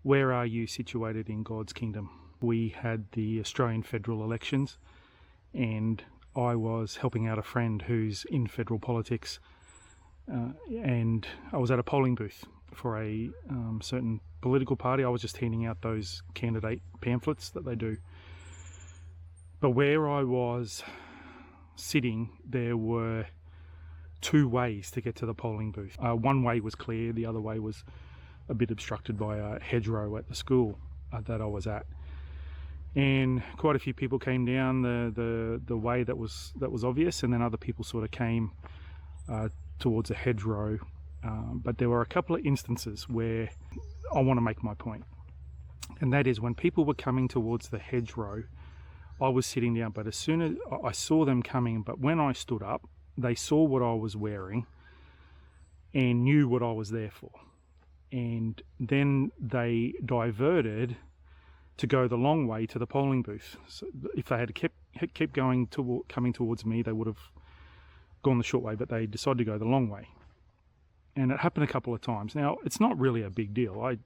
Where are you situated in God's kingdom? We had the Australian federal elections, and I was helping out a friend who's in federal politics, and I was at a polling booth for a certain political party. I was just handing out those candidate pamphlets that they do. But where I was sitting, there were two ways to get to the polling booth. One way was clear, the other way was a bit obstructed by a hedgerow at the school that I was at. And quite a few people came down the way that was obvious, and then other people sort of came towards a hedgerow. But there were a couple of instances where I want to make my point. And that is, when people were coming towards the hedgerow, I was sitting down, but as soon as I saw them coming, but when I stood up, they saw what I was wearing and knew what I was there for. And then they diverted to go the long way to the polling booth. So if they had kept coming towards me, they would have gone the short way, but they decided to go the long way. And it happened a couple of times. Now, it's not really a big deal. I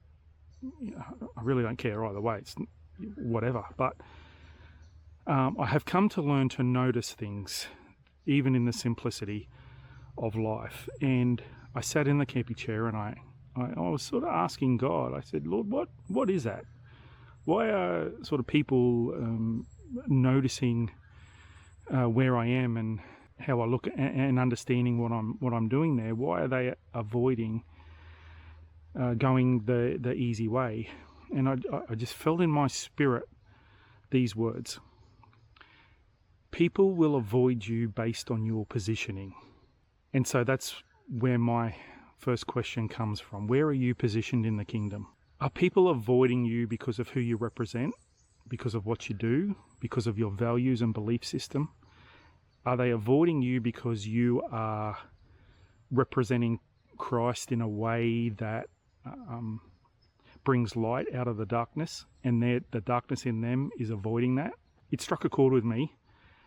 really don't care either way. It's whatever. But I have come to learn to notice things, even in the simplicity of life. And I sat in the camping chair and I was sort of asking God. I said, Lord, what is that? Why are sort of people noticing where I am and how I look, and understanding what I'm doing there? Why are they avoiding going the easy way? And I just felt in my spirit these words: people will avoid you based on your positioning. And so that's where my first question comes from. Where are you positioned in the kingdom? Are people avoiding you because of who you represent, because of what you do, because of your values and belief system? Are they avoiding you because you are representing Christ in a way that brings light out of the darkness, and the darkness in them is avoiding that? It struck a chord with me,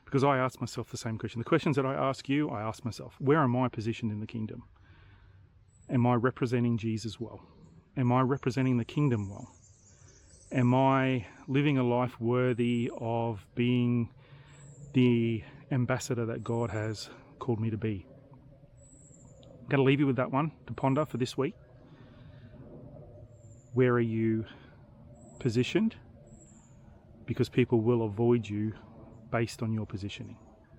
because I asked myself the same question. The questions that I ask you, I ask myself. Where am I positioned in the kingdom? Am I representing Jesus well? Am I representing the kingdom well? Am I living a life worthy of being the ambassador that God has called me to be? I'm going to leave you with that one to ponder for this week. Where are you positioned? Because people will avoid you based on your positioning.